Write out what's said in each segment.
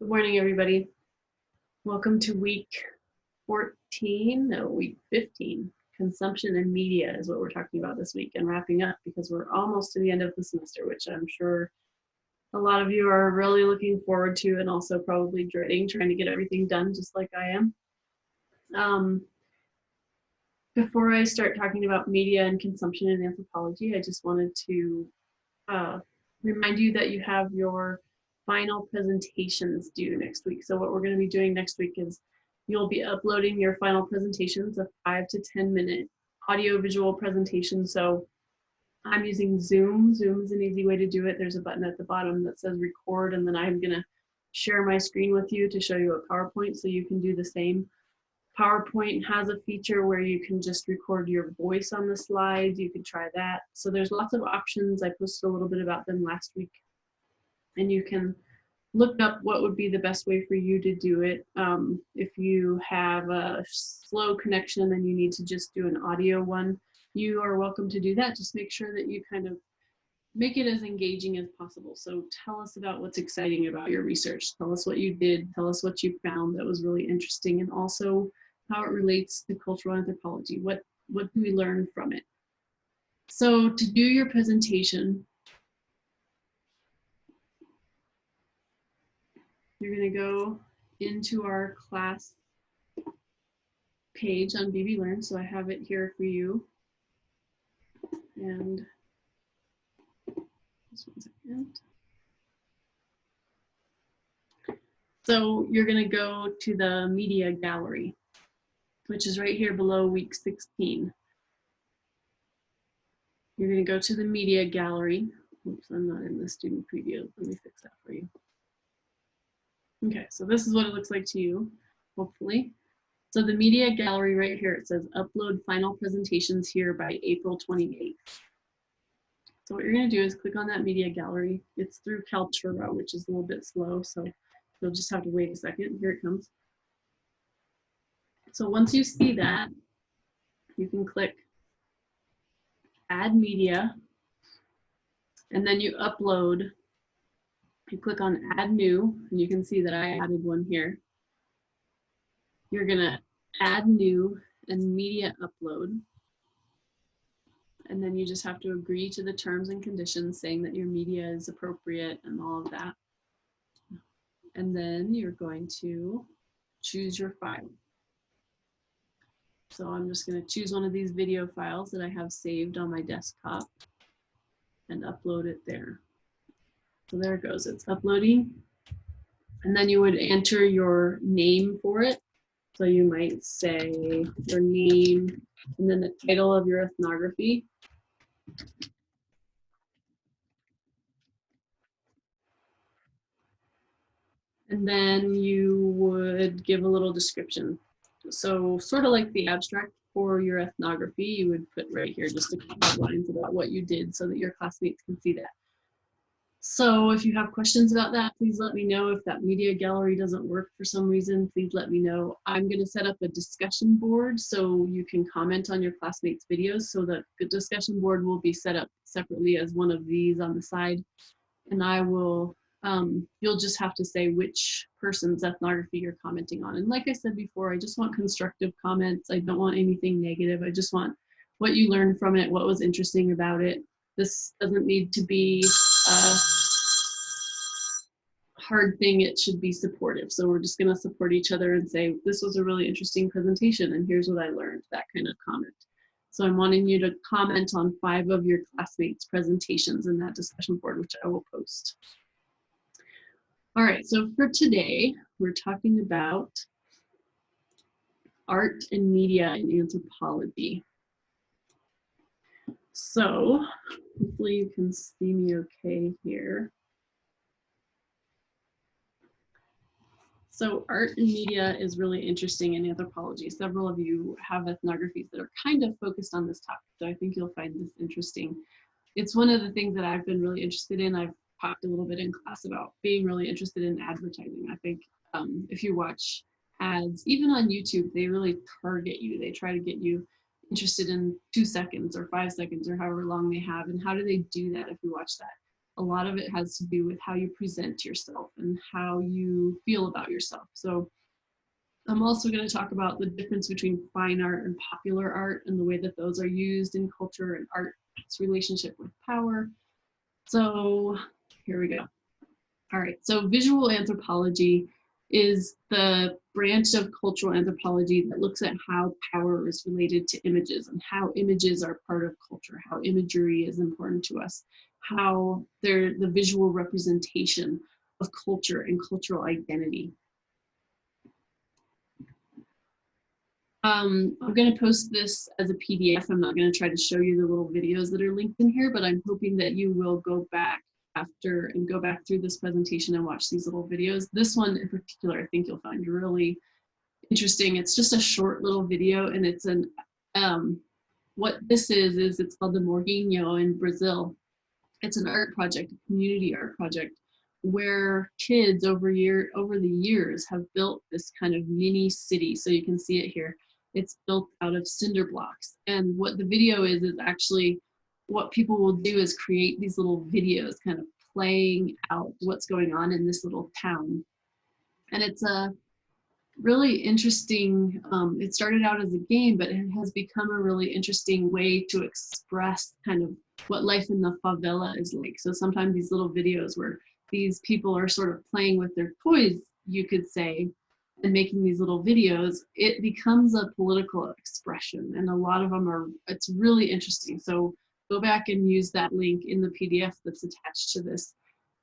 Good morning, everybody. Welcome to week 14, no, week 15. Consumption and media is what we're talking about this week and wrapping up because we're almost to the end of the semester, which I'm sure a lot of you are really looking forward to and also probably dreading trying to get everything done just like I am. Before I start talking about media and consumption and anthropology, I just wanted to remind you that you have your final presentations due next week. So what we're going to be doing next week is you'll be uploading your final presentations, a 5 to 10 minute audio visual presentation. So I'm using Zoom. Zoom is an easy way to do it. There's a button at the bottom that says record, and then I'm going to share my screen with you to show you a PowerPoint so you can do the same. PowerPoint has a feature where you can just record your voice on the slides. You could try that. So there's lots of options. I posted a little bit about them last week. And you can look up what would be the best way for you to do it. If you have a slow connection and you need to just do an audio one, you are welcome to do that. Just make sure that you kind of make it as engaging as possible. So tell us about what's exciting about your research. Tell us what you did. Tell us what you found that was really interesting, and also how it relates to cultural anthropology. What do we learn from it? So to do your presentation, you're going to go into our class page on BB Learn. So I have it here for you. And just 1 second. So you're going to go to the media gallery, which is right here below week 16. You're going to go to the media gallery. Oops, I'm not in the student preview. Let me fix that for you. Okay, so this is what it looks like to you, hopefully. So the media gallery right here, it says upload final presentations here by April 28th. So what you're going to do is click on that media gallery. It's through Kaltura, which is a little bit slow, so you'll just have to wait a second. Here it comes. So once you see that, you can click Add Media, and then you upload. You click on Add New, and you can see that I added one here. You're going to add new and media upload. And then you just have to agree to the terms and conditions saying that your media is appropriate and all of that. And then you're going to choose your file. So I'm just going to choose one of these video files that I have saved on my desktop and upload it there. So there it goes, it's uploading. And then you would enter your name for it. So you might say your name and then the title of your ethnography. And then you would give a little description. So sort of like the abstract for your ethnography, you would put right here just a couple of lines about what you did so that your classmates can see that. So if you have questions about that, please let me know. If that media gallery doesn't work for some reason, please let me know. I'm going to set up a discussion board so you can comment on your classmates' videos, so that the discussion board will be set up separately as one of these on the side. And I will, you'll just have to say which person's ethnography you're commenting on. And like I said before, I just want constructive comments. I don't want anything negative. I just want what you learned from it, what was interesting about it. This doesn't need to be a hard thing, it should be supportive. So we're just going to support each other and say, this was a really interesting presentation and here's what I learned, that kind of comment. So I'm wanting you to comment on 5 of your classmates' presentations in that discussion board, which I will post. All right, so for today, we're talking about art and media in anthropology. So hopefully you can see me okay here. So art and media is really interesting in anthropology. Several of you have ethnographies that are kind of focused on this topic, so I think you'll find this interesting. It's one of the things that I've been really interested in. I've talked a little bit in class about being really interested in advertising. I think if you watch ads, even on YouTube, they really target you. They try to get you interested in 2 seconds or 5 seconds or however long they have. And how do they do that if you watch that? a lot of it has to do with how you present yourself and how you feel about yourself. So I'm also going to talk about the difference between fine art and popular art and the way that those are used in culture and art's relationship with power. So here we go. All right, so visual anthropology is the branch of cultural anthropology that looks at how power is related to images and how images are part of culture, how imagery is important to us, how they're the visual representation of culture and cultural identity. I'm going to post this as a PDF. I'm not going to try to show you the little videos that are linked in here, but I'm hoping that you will go back after and go back through this presentation and watch these little videos. This one in particular, I think you'll find really interesting. It's just a short little video, and it's an, what this is it's called the Morguinho in Brazil. It's an art project, a community art project, where kids over the years have built this kind of mini city. So you can see it here. It's built out of cinder blocks. And what the video is actually what people will do is create these little videos kind of playing out what's going on in this little town. And it's a really interesting, it started out as a game, but it has become a really interesting way to express kind of what life in the favela is like. So sometimes these little videos where these people are sort of playing with their toys, you could say, and making these little videos, it becomes a political expression. And a lot of them are, it's really interesting. So go back and use that link in the PDF that's attached to this,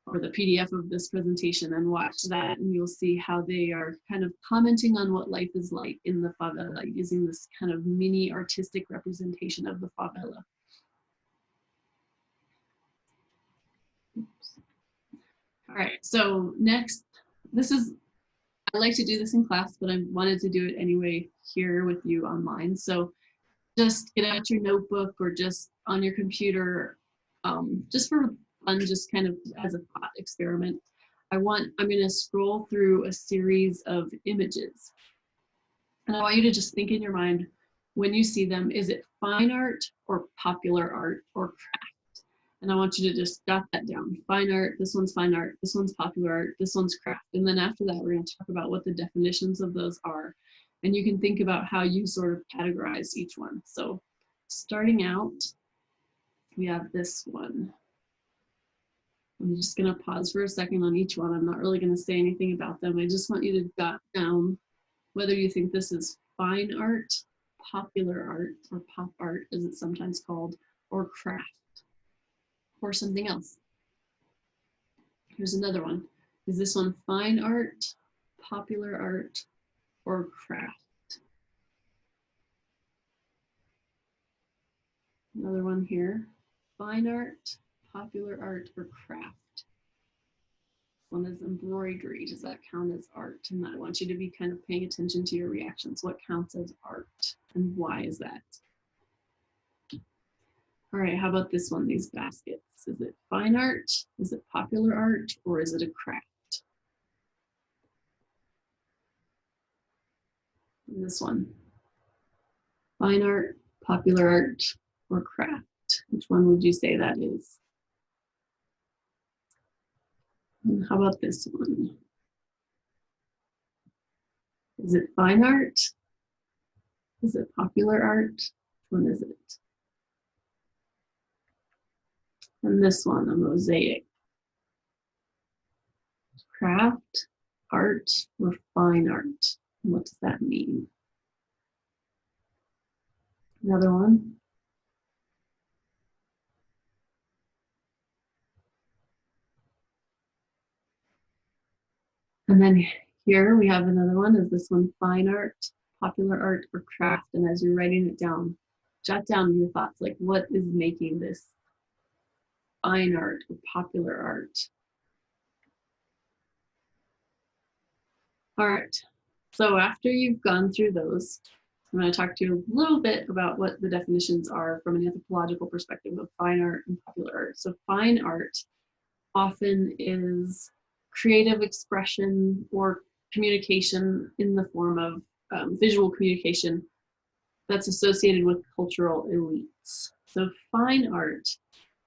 or the PDF of this presentation, and watch that, and you'll see how they are kind of commenting on what life is like in the favela, using this kind of mini artistic representation of the favela. Oops. All right, so next, I like to do this in class, but I wanted to do it anyway here with you online. So just get out your notebook or just on your computer, just for fun, just kind of as a thought experiment. I'm going to scroll through a series of images. And I want you to just think in your mind, when you see them, is it fine art or popular art or craft? And I want you to just jot that down. Fine art, this one's fine art, this one's popular art, this one's craft. And then after that, we're going to talk about what the definitions of those are. And you can think about how you sort of categorize each one. So starting out, we have this one. I'm just going to pause for a second on each one. I'm not really going to say anything about them. I just want you to jot down whether you think this is fine art, popular art, or pop art, as it's sometimes called, or craft, or something else. Here's another one. Is this one fine art, popular art, or craft? Another one here. Fine art, popular art, or craft? One is embroidery. Does that count as art? And I want you to be kind of paying attention to your reactions. What counts as art and why is that? All right, how about this one, these baskets? Is it fine art? Is it popular art? Or is it a craft? And this one, fine art, popular art, or craft? Which one would you say that is? And how about this one? Is it fine art? Is it popular art? Which one is it? And this one, a mosaic. Craft, art, or fine art? And what does that mean? Another one. And then here we have another one. Is this one fine art, popular art, or craft? And as you're writing it down, jot down your thoughts, like what is making this fine art or popular art? All right, so after you've gone through those, I'm going to talk to you a little bit about what the definitions are from an anthropological perspective of fine art and popular art. So fine art often is creative expression or communication in the form of visual communication that's associated with cultural elites. So fine art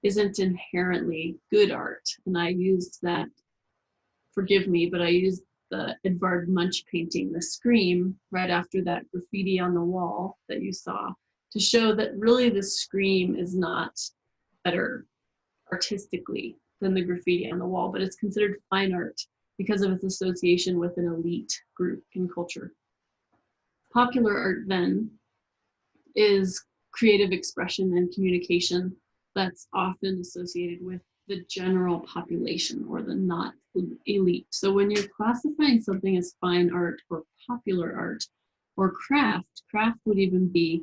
isn't inherently good art. And I used that, forgive me, but I used the Edvard Munch painting, The Scream, right after that graffiti on the wall that you saw, to show that really the Scream is not better artistically than the graffiti on the wall, but it's considered fine art because of its association with an elite group in culture. Popular art then is creative expression and communication that's often associated with the general population or the not elite. So when you're classifying something as fine art or popular art or craft would even be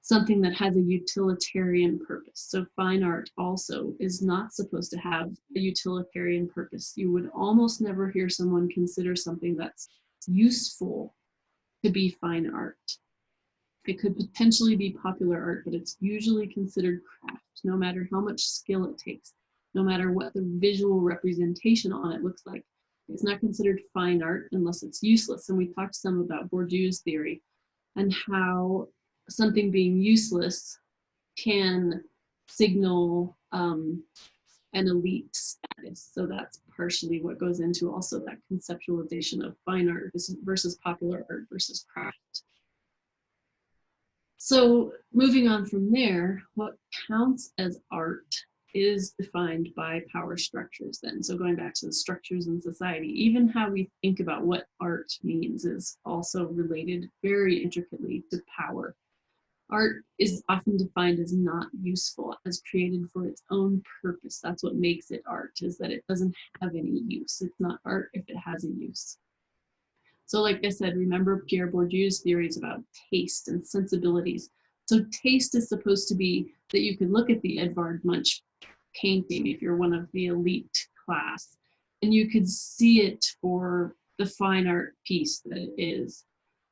something that has a utilitarian purpose. So fine art also is not supposed to have a utilitarian purpose. You would almost never hear someone consider something that's useful to be fine art. It could potentially be popular art, but it's usually considered craft, no matter how much skill it takes, no matter what the visual representation on it looks like. It's not considered fine art unless it's useless. And we talked some about Bourdieu's theory and how something being useless can signal an elite status. So that's partially what goes into also that conceptualization of fine art versus popular art versus craft. So moving on from there, what counts as art is defined by power structures then. So going back to the structures in society, even how we think about what art means is also related very intricately to power. Art is often defined as not useful, as created for its own purpose. That's what makes it art, is that it doesn't have any use. It's not art if it has a use. So like I said, remember Pierre Bourdieu's theories about taste and sensibilities. So taste is supposed to be that you can look at the Edvard Munch painting if you're one of the elite class, and you could see it for the fine art piece that it is.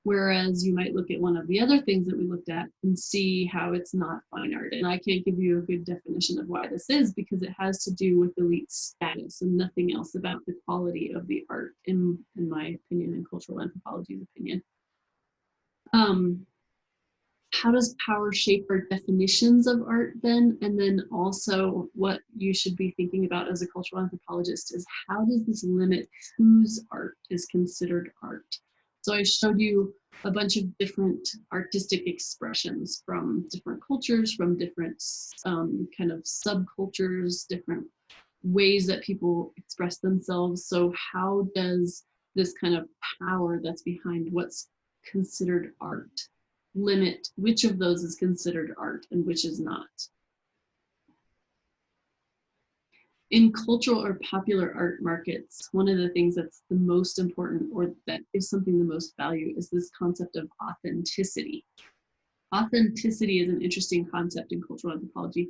Whereas you might look at one of the other things that we looked at and see how it's not fine art. And I can't give you a good definition of why this is because it has to do with elite status and nothing else about the quality of the art, in my opinion, and cultural anthropology's opinion. How does power shape our definitions of art then? And then also what you should be thinking about as a cultural anthropologist is how does this limit whose art is considered art? So I showed you a bunch of different artistic expressions from different cultures, from different kind of subcultures, different ways that people express themselves. So how does this kind of power that's behind what's considered art limit which of those is considered art and which is not? In cultural or popular art markets, one of the things that's the most important or that is something the most value is this concept of authenticity. Authenticity is an interesting concept in cultural anthropology,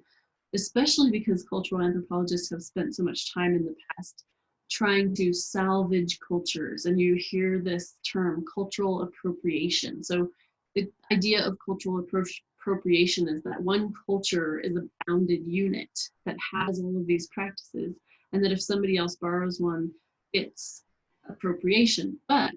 especially because cultural anthropologists have spent so much time in the past trying to salvage cultures. And you hear this term, cultural appropriation. So the idea of cultural appropriation is that one culture is a bounded unit that has all of these practices, and that if somebody else borrows one, it's appropriation. But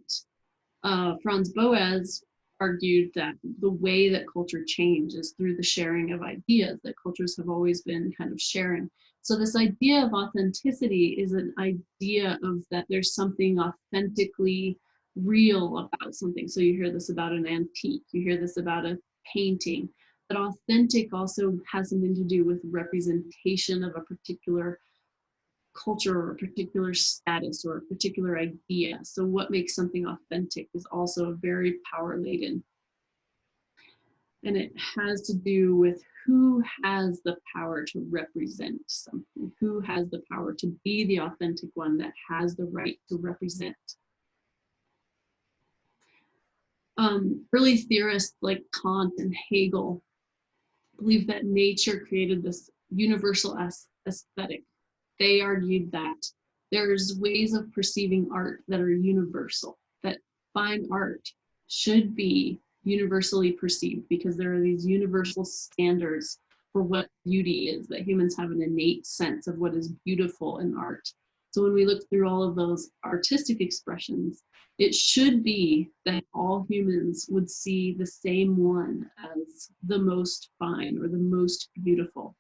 Franz Boas argued that the way that culture changes through the sharing of ideas, that cultures have always been kind of sharing. So this idea of authenticity is an idea of that there's something authentically real about something. So you hear this about an antique, you hear this about a painting, but authentic also has something to do with representation of a particular culture or a particular status or a particular idea. So what makes something authentic is also very power laden. And it has to do with who has the power to represent something, who has the power to be the authentic one that has the right to represent. Early theorists like Kant and Hegel believe that nature created this universal aesthetic. They argued that there's ways of perceiving art that are universal, that fine art should be universally perceived because there are these universal standards for what beauty is, that humans have an innate sense of what is beautiful in art. So when we look through all of those artistic expressions, it should be that all humans would see the same one as the most fine or the most beautiful.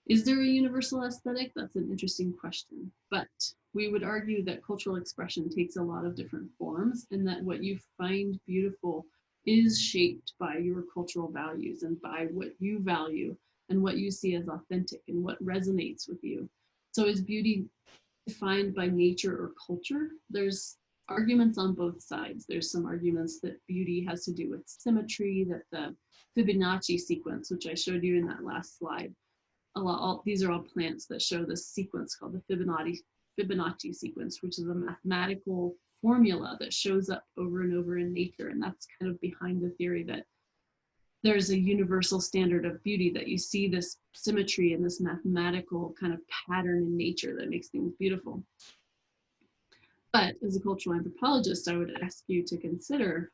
Is there a universal aesthetic? That's an interesting question. But we would argue that cultural expression takes a lot of different forms, and that what you find beautiful is shaped by your cultural values and by what you value and what you see as authentic and what resonates with you. So is beauty defined by nature or culture? There's arguments on both sides. There's some arguments that beauty has to do with symmetry, that the Fibonacci sequence, which I showed you in that last slide, these are all plants that show this sequence called the Fibonacci sequence, which is a mathematical formula that shows up over and over in nature. And that's kind of behind the theory that there's a universal standard of beauty, that you see this symmetry and this mathematical kind of pattern in nature that makes things beautiful. But as a cultural anthropologist, I would ask you to consider,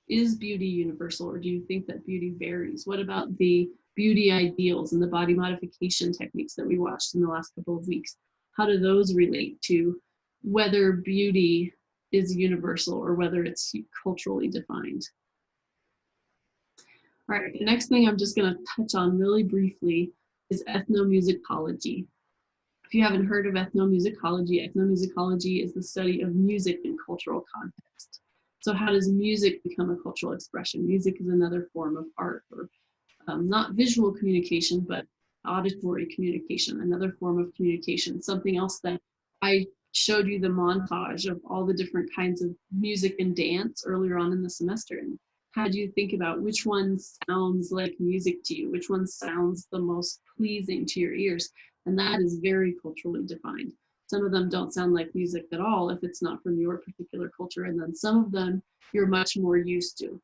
is beauty universal, or do you think that beauty varies? What about the beauty ideals and the body modification techniques that we watched in the last couple of weeks? How do those relate to whether beauty is universal or whether it's culturally defined? All right, the next thing I'm just going to touch on really briefly is ethnomusicology. If you haven't heard of ethnomusicology is the study of music in cultural context. So how does music become a cultural expression? Music is another form of art, or not visual communication, but auditory communication, another form of communication. Something else that I showed you the montage of all the different kinds of music and dance earlier on in the semester. And had you think about which one sounds like music to you, which one sounds the most pleasing to your ears. And that is very culturally defined. Some of them don't sound like music at all if it's not from your particular culture. And then some of them you're much more used to.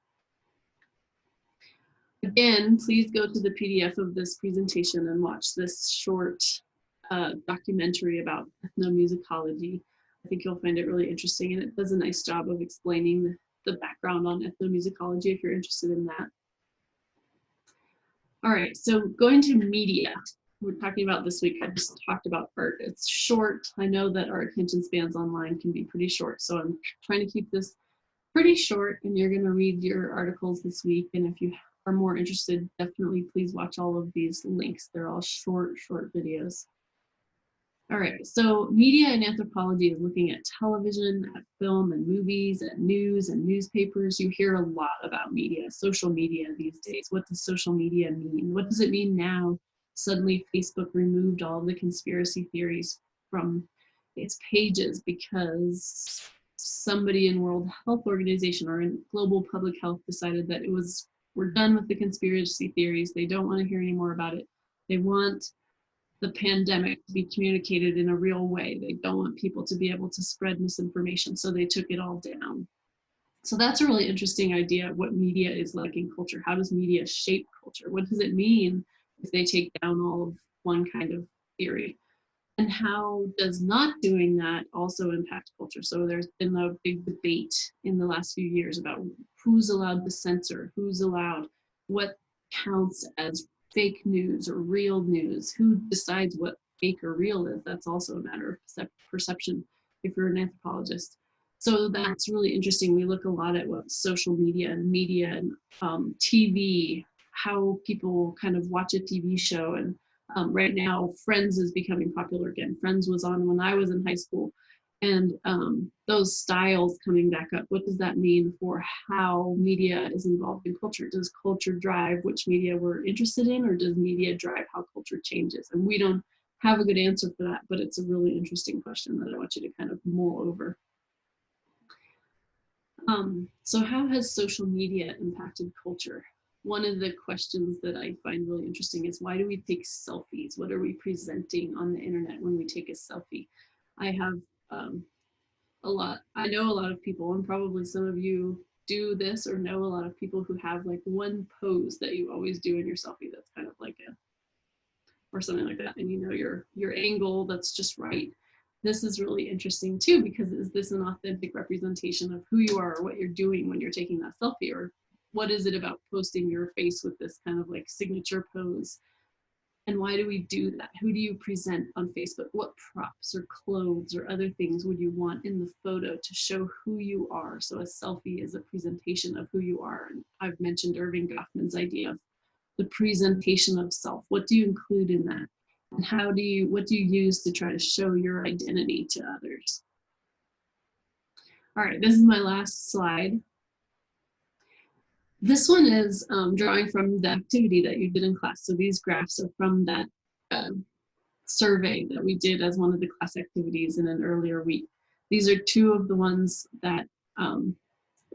Again, please go to the PDF of this presentation and watch this short documentary about ethnomusicology. I think you'll find it really interesting, and it does a nice job of explaining the background on ethnomusicology if you're interested in that. All right, so going to media. We're talking about this week, I just talked about art. It's short. I know that our attention spans online can be pretty short, so I'm trying to keep this pretty short, and you're going to read your articles this week. And if you are more interested, definitely please watch all of these links. They're all short videos. All right, so media and anthropology is looking at television, at film and movies, at news and newspapers. You hear a lot about media, social media these days. What does social media mean? What does it mean now? Suddenly Facebook removed all of the conspiracy theories from its pages because somebody in World Health Organization or in global public health decided that we're done with the conspiracy theories. They don't want to hear any more about it. They want the pandemic to be communicated in a real way. They don't want people to be able to spread misinformation, so they took it all down. So that's a really interesting idea of what media is like in culture. How does media shape culture? What does it mean if they take down all of one kind of theory? And how does not doing that also impact culture? So there's been a big debate in the last few years about who's allowed to censor, who's allowed, what counts as fake news or real news, who decides what fake or real is. That's also a matter of perception if you're an anthropologist. So that's really interesting. We look a lot at what social media and TV, how people kind of watch a TV show. And right now, Friends is becoming popular again. Friends was on when I was in high school. And those styles coming back up, what does that mean for how media is involved in culture? Does culture drive which media we're interested in, or does media drive how culture changes? And we don't have a good answer for that, but it's a really interesting question that I want you to kind of mull over. So how has social media impacted culture? One of the questions that I find really interesting is, why do we take selfies? What are we presenting on the internet when we take a selfie? I have I know a lot of people, and probably some of you do this or know a lot of people who have like one pose that you always do in your selfie that's kind of like or something like that, and you know your angle that's just right. This is really interesting too, because is this an authentic representation of who you are or what you're doing when you're taking that selfie? Or what is it about posting your face with this kind of like signature pose? And why do we do that? Who do you present on Facebook? What props or clothes or other things would you want in the photo to show who you are? So a selfie is a presentation of who you are. And I've mentioned Irving Goffman's idea of the presentation of self. What do you include in that? And what do you use to try to show your identity to others? All right, this is my last slide. This one is drawing from the activity that you did in class. So these graphs are from that survey that we did as one of the class activities in an earlier week. These are two of the ones that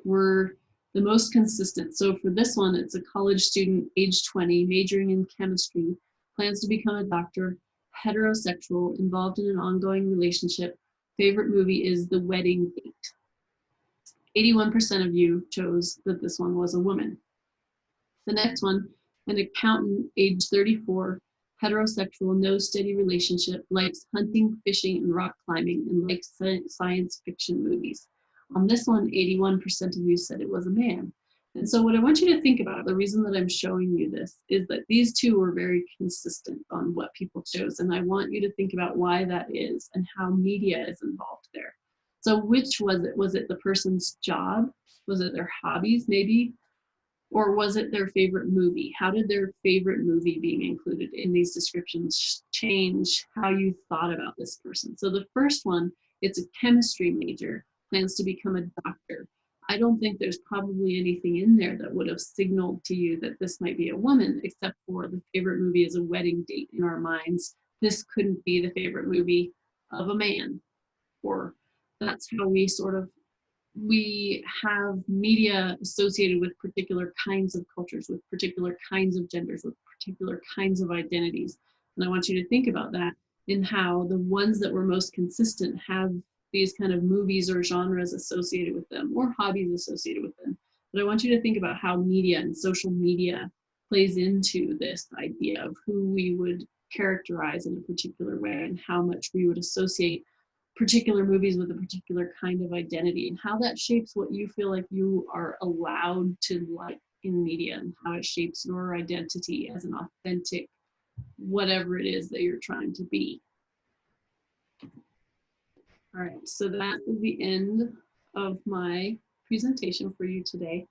were the most consistent. So for this one, it's a college student, age 20, majoring in chemistry, plans to become a doctor, heterosexual, involved in an ongoing relationship. Favorite movie is The Wedding Date. 81% of you chose that this one was a woman. The next one, an accountant, age 34, heterosexual, no steady relationship, likes hunting, fishing, and rock climbing, and likes science fiction movies. On this one, 81% of you said it was a man. And so what I want you to think about, the reason that I'm showing you this, is that these two were very consistent on what people chose. And I want you to think about why that is and how media is involved there. So which was it? Was it the person's job? Was it their hobbies, maybe? Or was it their favorite movie? How did their favorite movie being included in these descriptions change how you thought about this person? So the first one, it's a chemistry major, plans to become a doctor. I don't think there's probably anything in there that would have signaled to you that this might be a woman, except for the favorite movie is A Wedding Date in our minds. This couldn't be the favorite movie of a man, or that's how we have media associated with particular kinds of cultures, with particular kinds of genders, with particular kinds of identities. And I want you to think about that in how the ones that were most consistent have these kind of movies or genres associated with them, or hobbies associated with them. But I want you to think about how media and social media plays into this idea of who we would characterize in a particular way and how much we would associate particular movies with a particular kind of identity, and how that shapes what you feel like you are allowed to like in media, and how it shapes your identity as an authentic whatever it is that you're trying to be. All right, so that is the end of my presentation for you today.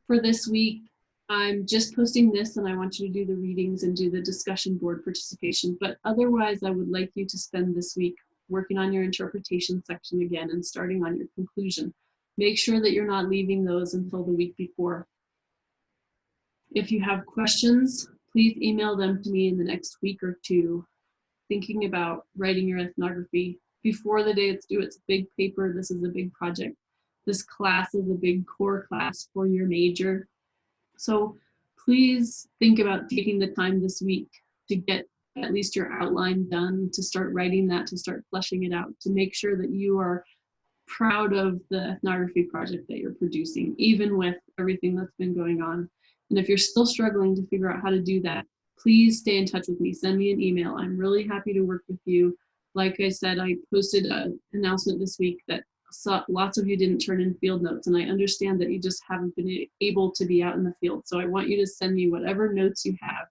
For this week, I'm just posting this, and I want you to do the readings and do the discussion board participation, but otherwise I would like you to spend this week working on your interpretation section again and starting on your conclusion. Make sure that you're not leaving those until the week before. If you have questions, please email them to me in the next week or two, thinking about writing your ethnography before the day it's due. It's a big paper. This is a big project. This class is a big core class for your major. So please think about taking the time this week to get at least your outline done, to start writing that, to start fleshing it out, to make sure that you are proud of the ethnography project that you're producing, even with everything that's been going on. And if you're still struggling to figure out how to do that, please stay in touch with me. Send me an email. I'm really happy to work with you. Like I said, I posted an announcement this week that lots of you didn't turn in field notes, and I understand that you just haven't been able to be out in the field. So I want you to send me whatever notes you have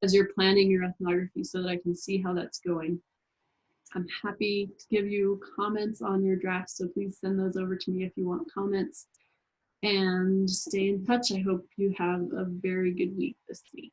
as you're planning your ethnography so that I can see how that's going. I'm happy to give you comments on your drafts, so please send those over to me if you want comments. And stay in touch. I hope you have a very good week this week.